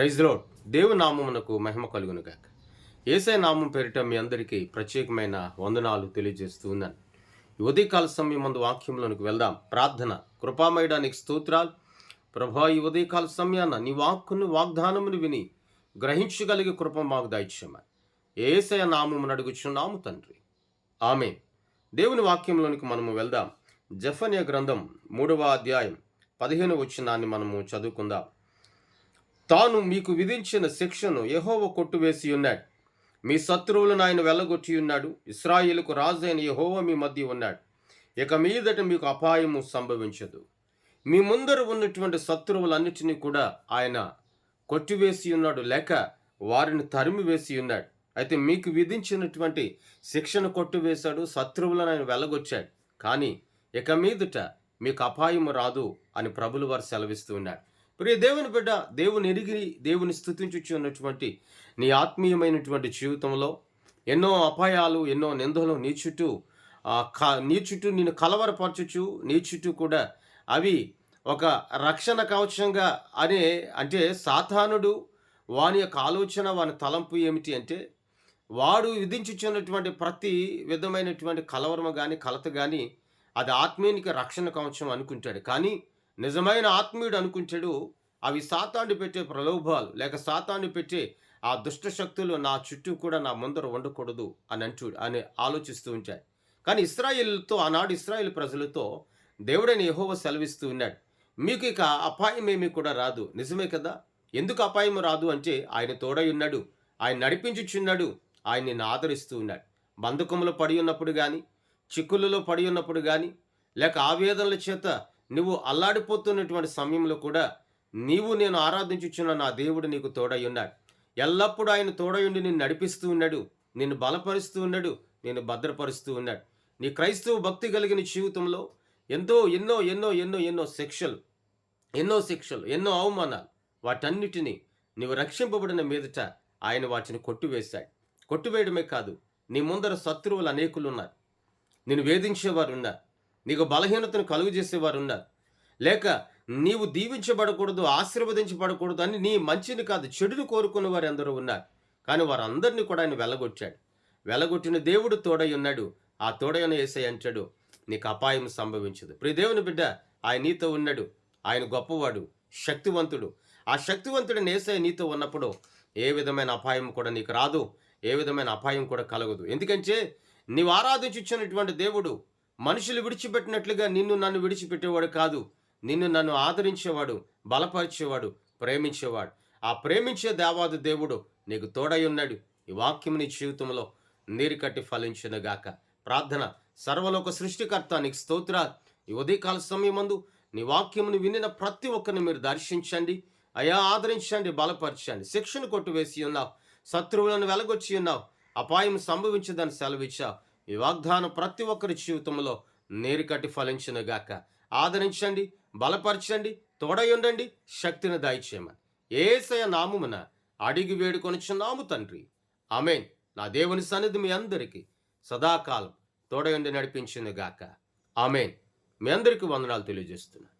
Praise lord. దేవుని నామమునకు మహిమ కలుగును గాక. యేసయ్య నామం పేరిట మీ అందరికీ ప్రత్యేకమైన వందనాలు తెలియజేస్తూ ఉన్నాను. ఈ ఉదయకాల సమయం ముందు వాక్యంలోనికి వెళ్దాం. ప్రార్థన. కృపామయడానికి స్తోత్రాలు ప్రభా, ఈ ఉదయకాల సమయాన నీ వాక్కును వాగ్దానమును విని గ్రహించగలిగే కృప మాకు దయచేయమని యేసయ్య నామమును అడుగుచున్నాము తండ్రి, ఆమేన్. దేవుని వాక్యంలోనికి మనము వెళ్దాం. జెఫన్యా గ్రంథం 3వ అధ్యాయం 15వ వచనాన్ని మనము చదువుకుందాం. తాను మీకు విధించిన శిక్షను యెహోవా కొట్టువేసి ఉన్నాడు. మీ శత్రువులను ఆయన వెళ్ళగొట్టి ఉన్నాడు. ఇశ్రాయేలుకు రాజు అయిన యెహోవా మీ మధ్య ఉన్నాడు. ఇక మీదట మీకు అపాయము సంభవించదు. మీ ముందర ఉన్నటువంటి శత్రువులన్నిటినీ కూడా ఆయన కొట్టివేసి ఉన్నాడు, లేక వారిని తరిమి వేసి ఉన్నాడు. అయితే మీకు విధించినటువంటి శిక్షను కొట్టివేశాడు, శత్రువులను ఆయన వెళ్ళగొచ్చాడు. కానీ ఇక మీదట మీకు అపాయము రాదు అని ప్రభులు వారు సెలవిస్తూ ఉన్నాడు. ప్రియ దేవుని బిడ్డ, దేవుని ఎరిగి దేవుని స్తుతించుచు ఉన్నటువంటి నీ ఆత్మీయమైనటువంటి జీవితంలో ఎన్నో అపాయాలు, ఎన్నో నిందలు నీ చుట్టూ నిన్ను కలవరపరచుచు, నీ చుట్టూ కూడా అవి ఒక రక్షణ కవచంగా అంటే సాతానుడు వాని యొక్క ఆలోచన, వాని తలంపు ఏమిటి అంటే, వాడు విధించుచున్నటువంటి ప్రతి విధమైనటువంటి కలవరము కానీ కలత కానీ అది ఆత్మీయునికి రక్షణ కవచం అనుకుంటాడు. కానీ నిజమైన ఆత్మీయుడు అనుకుంటాడు అవి సాతాను పెట్టే ప్రలోభాలు, లేక సాతాను పెట్టే ఆ దుష్ట శక్తులు నా చుట్టూ కూడా నా ముందర ఉండకూడదు అని ఆలోచిస్తూ ఉంటాడు. కానీ ఇశ్రాయేలుతో, ఆనాడు ఇశ్రాయేలు ప్రజలతో దేవుడైన యెహోవా సెలవిస్తూ ఉన్నాడు, మీకు ఇక అపాయం ఏమీ కూడా రాదు. నిజమే కదా. ఎందుకు అపాయం రాదు అంటే, ఆయన తోడై ఉన్నాడు, ఆయన నడిపించుచున్నాడు, ఆయన నిన్ను ఆదరిస్తూ ఉన్నాడు. బంధకములో పడి ఉన్నప్పుడు కానీ, చిక్కులలో పడి ఉన్నప్పుడు కానీ, లేక ఆవేదనల చేత నువ్వు అల్లాడిపోతున్నటువంటి సమయంలో కూడా నేను ఆరాధించుచున్న నా దేవుడు నీకు తోడై ఉన్నాడు. ఎల్లప్పుడూ ఆయన తోడై ఉండి నిన్ను నడిపిస్తూ ఉన్నాడు, నిన్ను బలపరుస్తూ ఉన్నాడు, నిన్ను భద్రపరుస్తూ ఉన్నాడు. నీ క్రైస్తవ భక్తి కలిగిన జీవితంలో ఎన్నో ఎన్నో ఎన్నో ఎన్నో ఎన్నో శిక్షలు, ఎన్నో అవమానాలు, వాటన్నిటినీ నీవు రక్షింపబడిన మీదట ఆయన వాటిని కొట్టివేశాడు. కొట్టివేయడమే కాదు, నీ ముందర శత్రువులు అనేకులు ఉన్నారు, నిన్ను వేధించేవారు ఉన్నారు, నీకు బలహీనతను కలుగు చేసేవారు ఉన్నారు, లేక నీవు దీవించబడకూడదు, ఆశీర్వదించబడకూడదు అని నీ మంచిని కాదు చెడుని కోరుకున్న వారు ఎందరో ఉన్నారు. కానీ వారందరినీ కూడా ఆయన వెళ్ళగొట్టాడు. వెళ్ళగొట్టిన దేవుడు తోడై ఉన్నాడు. ఆ తోడైన యేసయ్య అంటాడు, నీకు అపాయం సంభవించదు. ప్రియ దేవుని బిడ్డ, ఆయన నీతో ఉన్నాడు. ఆయన గొప్పవాడు, శక్తివంతుడు. ఆ శక్తివంతుడైన యేసయ్య నీతో ఉన్నప్పుడు ఏ విధమైన అపాయం కూడా నీకు రాదు, ఏ విధమైన అపాయం కూడా కలగదు. ఎందుకంటే నీవు ఆరాధించుచున్నటువంటి దేవుడు మనుషులు విడిచిపెట్టినట్లుగా నిన్ను నన్ను విడిచిపెట్టేవాడు కాదు. నిన్ను నన్ను ఆదరించేవాడు, బలపరిచేవాడు, ప్రేమించేవాడు. ఆ ప్రేమించే దేవాది దేవుడు నీకు తోడై ఉన్నాడు. ఈ వాక్యం నీ జీవితంలో నీరు కట్టి ఫలించునుగాక. ప్రార్థన. సర్వలోక సృష్టికర్త నీకు స్తోత్రాలు. ఈ ఉదయకాల సమయమందు నీ వాక్యమును వినిన ప్రతి ఒక్కరిని మీరు దర్శించండి అయా, ఆదరించండి, బలపరచండి. శిక్షను కొట్టువేసి ఉన్నావు, శత్రువులను వెలగొచ్చి ఉన్నావు, అపాయం సంభవించదని సెలవిచ్చావు. ఈ వాగ్దానం ప్రతి ఒక్కరి జీవితంలో నీరు కట్టి ఫలించునుగాక. ఆదరించండి, బలపరచండి, తోడై ఉండండి, శక్తిని దయచేయమని యేసయ్య నామమున అడిగి వేడుకొనుచున్నాము తండ్రి, ఆమేన్. నా దేవుని సన్నిధి మీ అందరికీ సదాకాలం తోడై ఉండి నడిపించునుగాక, ఆమేన్. మీ అందరికీ వందనాలు తెలియజేస్తున్నాను.